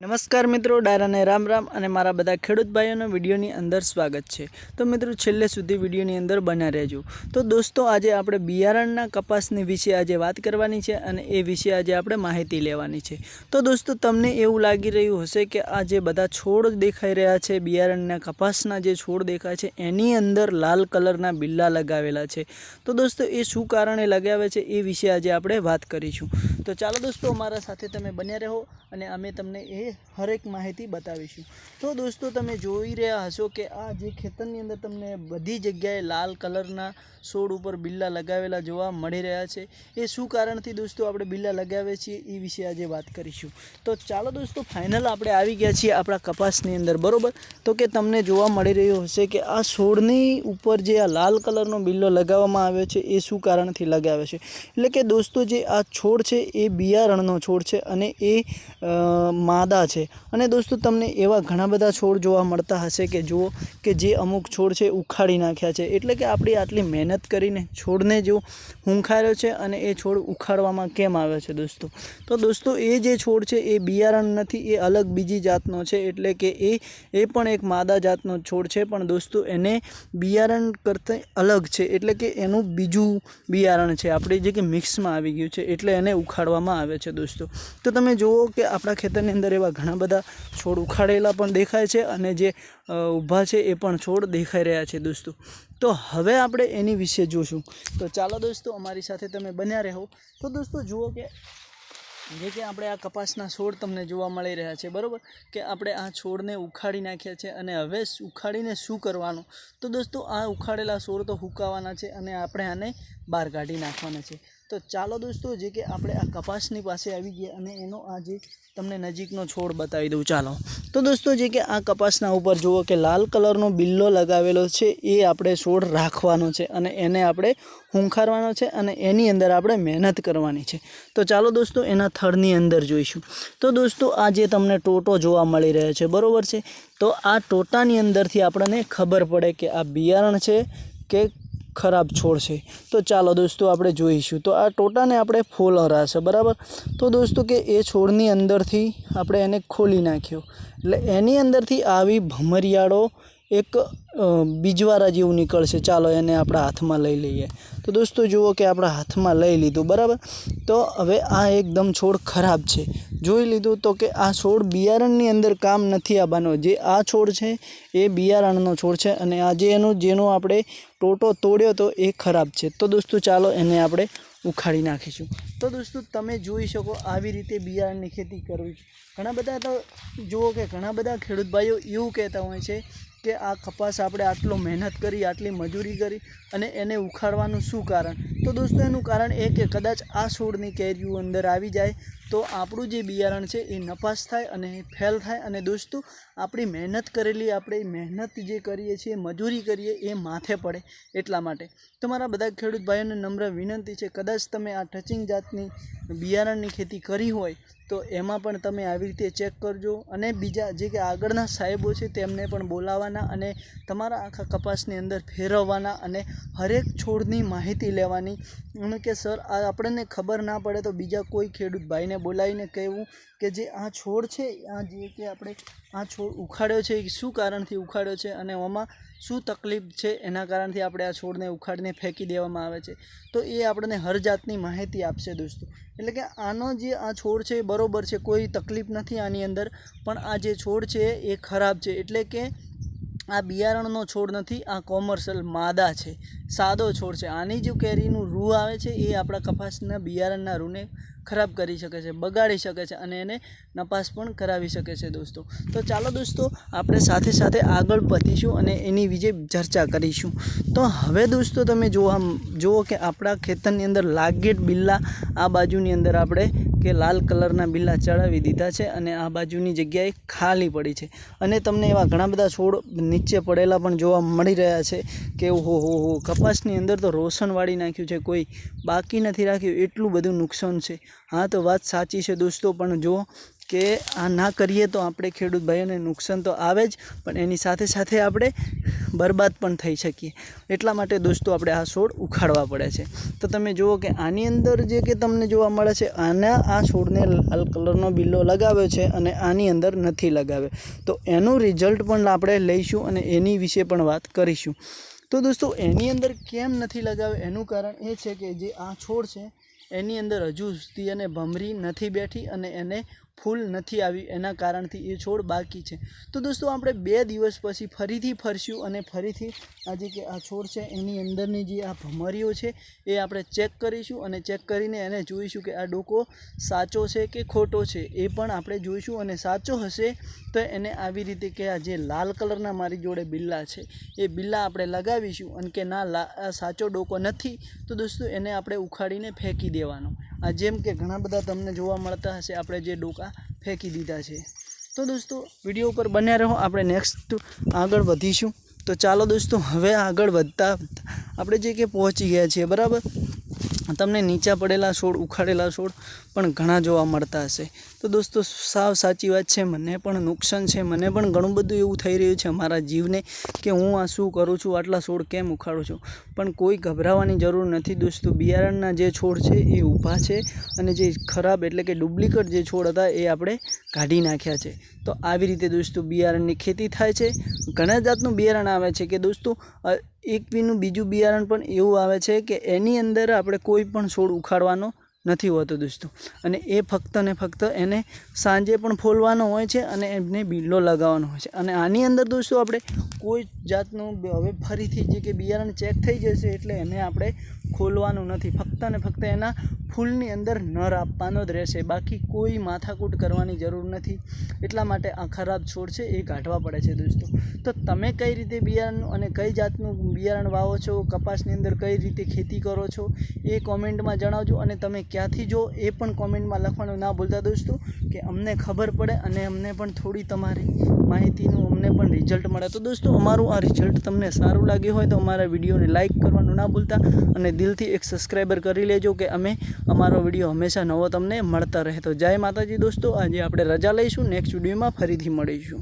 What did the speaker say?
નમસ્કાર મિત્રો, ડાયરાને રામ રામ અને મારા બધા ખેડૂત ભાઈઓનો વિડીયોની અંદર સ્વાગત છે। તો મિત્રો છેલ્લે સુધી વિડીયોની અંદર બન્યા રહેજો। તો દોસ્તો આજે આપણે બિયારણના કપાસની વિશે આજે વાત કરવાની છે અને એ વિશે આજે આપણે માહિતી લેવાની છે। તો દોસ્તો તમને એવું લાગી રહ્યું હશે કે આ જે બધા છોડ દેખાઈ રહ્યા છે, બિયારણના કપાસના જે છોડ દેખાય છે એની અંદર લાલ કલરના બિલ્લા લગાવેલા છે। તો દોસ્તો એ શું કારણે લગાવે છે એ વિશે આજે આપણે વાત કરીશું। તો ચાલો દોસ્તો અમારા સાથે તમે બન્યા રહો અને અમે તમને એ હરેક માહિતી बतावीशुं। तो दोस्तों तमे जोई रह्या हशो कि आ जे खेतरनी अंदर तमने बधी जग्याए लाल कलरना छोड़ पर बिल्ला लगावेला जोवा मळी रह्या छे। ए शुं कारणथी दोस्तों आपणे बिल्ला लगावे छीए ए विषे आजे वात करीशुं। तो चालो दोस्तों फाइनल आपणे आवी गया छीए आपणा कपासनी अंदर, बरोबर। तो कि तमने जोवा मळी रह्यो हशे कि आ छोड़नी उपर जे आ लाल कलरनो बिल्लो लगाववामां आव्यो छे ए शुं कारणथी लगाव्यो छे। એટલે કે दोस्तों जे आ छोड़ छे ए बियारणनो छोड़ छे અને એ मादा है। અને दोस्तों तमने एवा घણા બધા છોડ જોવા મળતા હશે કે જુઓ કે જે અમુક છોડ છે ઉખાડી નાખ્યા છે। એટલે કે આપણી આટલી મહેનત કરીને છોડને જો હુંખાર્યો છે અને એ છોડ ઉખાડવામાં કેમ આવે છે दोस्तों। તો दोस्तों એ જે છોડ છે એ બિયારણ નથી, એ અલગ બીજી જાતનો છે। એટલે કે એ પણ એક માદા જાતનો છોડ છે, પણ दोस्तों એને બિયારણ કરતા અલગ છે। એટલે કે એનું બીજું બિયારણ છે, આપણે જે કે મિક્સમાં આવી ગયું છે એટલે એને ઉખાડવામાં આવે છે दोस्तों। તો તમે જુઓ કે આપણા ખેતરની અંદર એવા ઘણા બધા છોડ ઉખાડેલા પણ દેખાય છે અને જે ઊભા છે એ પણ છોડ દેખાઈ રહ્યા છે दोस्तों। तो હવે આપણે એની વિશે જોશું। તો ચાલો दोस्तों અમારી સાથે તમે બન્યા રહો। તો दोस्तों જુઓ કે જે કે આપણે આ કપાસના છોડ તમને જોવા મળી રહ્યા છે, બરોબર। કે આપણે આ છોડને ઉખાડી નાખ્યા છે અને હવે ઉખાડીને શું કરવાનું, તો दोस्तों આ ઉખાડેલા છોડ તો હુકાવાના છે અને આપણે આને બહાર કાઢી નાખવાના છે। तो चालो दोस्तों जे कि आपणे आ कपासनी पासे आवी गया अने एनो आ जे तमने नजीकनो छोड़ बतावी दऊं। चालो तो दोस्तों जे कि आ कपासना उपर जुओ कि लाल कलरनो बिल्लो लगावेलो छे, ए आपणे छोड़ राखवानो छे अने एने आपणे हुंखारवानो छे अने एनी अंदर आपणे मेहनत करवानी छे। तो चालो दोस्तों एना थड़नी अंदर जोईशुं। तो दोस्तों आ जे तमने टोटो जोवा मळी रह्यो छे, बरोबर छे। तो आ टोटानी अंदरथी आपणे खबर पड़े कि आ बियारण छे के खराब छोड़ है। तो चलो दोस्तों आपणे जोईशुं। तो आ टोटा ने आपणे फोलरा छे, बराबर। तो दोस्तों के ए छोड़नी अंदर थी आपणे एने खोली नाख्यो એટલે એની અંદરથી આવી ભમરિયાળો એક બીજવારા જેવું નીકળશે। ચાલો એને આપણા હાથમાં લઈ લઈએ। તો दोस्तों જુઓ કે આપણા હાથમાં લઈ લીધું, બરાબર। તો હવે આ એકદમ છોડ ખરાબ છે, જોઈ લીધું। તો કે આ છોડ બિયારણની અંદર કામ નથી આવવાનો। જે આ છોડ છે એ બિયારણનો છોડ છે અને આ જેનો આપણે ટોટો તોડ્યો તો એ ખરાબ છે। તો दोस्तों ચાલો એને આપણે ઉખાડી નાખીશું। તો दोस्तों તમે જોઈ શકો આવી રીતે બિયારણની ખેતી કરવી। ઘણા બધા તો જુઓ કે ઘણા બધા ખેડૂત ભાઈઓ એવું કહેતા હોય છે કે આ કપાસ આપણે આટલો મહેનત કરી, આટલી મજૂરી કરી અને એને ઉખાડવાનું શું કારણ। તો दोस्तों એનું કારણ એ કે કદાચ આ છોડની કેરીઓ અંદર આવી જાય તો આપણું જે બિયારણ છે એ નપાસ થાય અને ફેલ થાય અને दोस्तों આપણી મહેનત કરેલી, આપણે મહેનત જે કરીએ છીએ, મજૂરી કરીએ એ માથે પડે એટલા માટે। તો મારા બધા ખેડૂત ભાઈઓને નમ્ર વિનંતી છે, કદાચ તમે આ ટચિંગ જાતની બિયારણની ખેતી કરી હોય તો એમાં પણ તમે આવી રીતે ચેક કરજો અને બીજા જે કે આગળના સાહેબો છે તેમને પણ બોલાવવાના અને તમારા આખા કપાસની અંદર ફેરવવાના અને હરેક છોડની માહિતી લેવાની। અને કે સર આ આપણને ખબર ના પડે તો બીજા કોઈ ખેડૂત ભાઈને બોલાવીને કહેવું કે જે આ છોડ છે, આ જે કે આપણે આ છોડ ઉખાડ્યો છે એ શું કારણથી ઉખાડ્યો છે અને આમાં શું તકલીફ છે એના કારણથી આપણે આ છોડને ઉખાડીને ફેંકી દેવામાં આવે છે। તો એ આપણને હર જાતની માહિતી આપશે दोस्तों। એટલે કે આનો જે આ છોડ છે એ બરોબર છે, કોઈ તકલીફ નથી આની અંદર, પણ આ જે છોડ છે એ ખરાબ છે। એટલે કે આ બિયારણનો છોડ નથી, આ કોમર્શિયલ માદા છે, સાદો છોડ છે। આની जो કેરીનું રૂ આવે છે એ આપણા કપાસના બિયારણના રૂને ખરાબ કરી શકે છે, બગાડી શકે છે અને એને નપાસ પણ કરાવી શકે છે दोस्तों। તો ચાલો दोस्तों આપણે સાથે સાથે આગળ વધીશું અને એની વિશે ચર્ચા કરીશું। તો હવે दोस्तों તમે જુઓ કે આપણા ખેતરની અંદર લાગેટ બિલ્લા આ બાજુની અંદર આપણે કે લાલ કલરના બિલ્લા ચડાવી દીધા છે અને આ બાજુની જગ્યાએ ખાલી પડી છે અને તમને એવા ઘણા બધા છોડ નીચે પડેલા પણ જોવા મળી રહ્યા છે કે ઓહો કપાસની અંદર તો રોશન વાળી નાખ્યું છે, કોઈ બાકી નથી રાખ્યું, એટલું બધું નુકસાન છે। हाँ तो बात साची है दोस्तों, पण जो કે આ ના કરીએ તો આપણે ખેડૂત ભાઈઓને નુકસાન તો આવે જ, પણ એની સાથે સાથે આપણે બરબાદ પણ થઈ શકીએ. એટલા માટે દોસ્તો આપણે આ છોડ ઉખાડવા પડે છે. તો તમે જુઓ કે આની અંદર જે કે તમને જોવા મળે છે, આ છોડને લાલ કલરનો બિલ્લો લગાવ્યો છે અને આની અંદર નથી લગાવ્યો. તો એનું રિઝલ્ટ પણ આપણે લઈશું અને એની વિશે પણ વાત કરીશું. તો દોસ્તો એની અંદર કેમ નથી લગાવ્યો એનું કારણ એ છે કે જે આ છોડ છે એની અંદર હજુ સુધી એને ભમરી નથી બેઠી અને એને ફૂલ નથી આવી, એના કારણથી એ છોડ બાકી છે. તો દોસ્તો આપણે 2 દિવસ પછી ફરીથી ફરશું અને ફરીથી આજે કે આ છોડ છે એની અંદરની જે આ ભમરીઓ છે એ આપણે ચેક કરીશું અને ચેક કરીને એને જોઈશું કે આ ડોકો સાચો છે કે ખોટો છે એ પણ આપણે જોઈશું. અને સાચો હશે તો એને આવી રીતે કે આ જે લાલ કલરના મારી જોડે બિલ્લા છે એ બિલ્લા આપણે લગાવીશું, અને કે ના આ સાચો ડોકો નથી તો દોસ્તો એને આપણે ઉખાડીને ફેંકી દેવાનો. આ જેમ કે ઘણા બધા તમને જોવા મળતા હશે આપણે જે ડોકા ફેંકી દીધા છે. તો દોસ્તો વિડીયો ઉપર બન્યા રહો, આપણે નેક્સ્ટ આગળ વધીશું. તો ચાલો દોસ્તો હવે આગળ વધતા આપણે જે કે પહોંચી ગયા છીએ, બરાબર. તમને નીચા પડેલા છોડ, ઉખાડેલા છોડ પણ ઘણા જોવા મળતા હશે. તો દોસ્તો સાવ સાચી વાત છે, મને પણ નુકસાન છે, મને પણ ઘણું બધું એવું થઈ રહ્યું છે મારા જીવને કે હું આ શું કરું છું, આટલા છોડ કેમ ઉખાડું છું. પણ કોઈ ગભરાવાની જરૂર નથી દોસ્તો. બિયારણના જે છોડ છે એ ઊભા છે અને જે ખરાબ એટલે કે ડુપ્લિકેટ જે છોડ હતા એ આપણે કાઢી નાખ્યા છે. તો આવી રીતે દોસ્તો બિયારણની ખેતી થાય છે. ઘણા જાતનું બિયારણ આવે છે કે દોસ્તો એકવીનું બીજું બિયારણ પણ એવું આવે છે કે એની અંદર આપણે કોઈ પણ છોડ ઉખાડવાનો નથી હોતો દોસ્તો, અને એ ફક્ત ને ફક્ત એને સાંજે પણ ફોલવાનો હોય છે અને એમને બિલ્લો લગાવવાનો હોય છે. અને આની અંદર દોસ્તો આપણે કોઈ જાતનું હવે ફરીથી જે કે બિયારણ ચેક થઈ જશે એટલે એને આપણે ખોલવાનું નથી, ફક્ત ને ફક્ત એના ફૂલની અંદર નર આપવાનો જ રહેશે, બાકી કોઈ માથાકૂટ કરવાની જરૂર નથી. એટલા માટે આ ખરાબ છોડ છે એ કાઢવા પડે છે દોસ્તો. તો તમે કઈ રીતે બિયારણ અને કઈ જાતનું બિયારણ વાવો છો, કપાસની અંદર કઈ રીતે ખેતી કરો છો એ કોમેન્ટમાં જણાવજો. અને તમે ક્યાંથી જો એ પણ કોમેન્ટમાં લખવાનું ના ભૂલતા દોસ્તો, કે અમને ખબર પડે અને અમને પણ થોડી તમારી માહિતીનું અમને પણ રિઝલ્ટ મળે. તો દોસ્તો અમારું આ રિઝલ્ટ તમને સારું લાગ્યું હોય તો અમારા વિડીયોને લાઇક કરવાનું ના ભૂલતા અને દિલથી એક સબસ્ક્રાઈબર કરી લેજો કે અમારો વિડીયો હંમેશા નવો તમને મળતા રહે. તો જય માતાજી દોસ્તો. આજે આપણે રજા લઈશું, નેક્સ્ટ વિડીયોમાં ફરીથી મળીશું.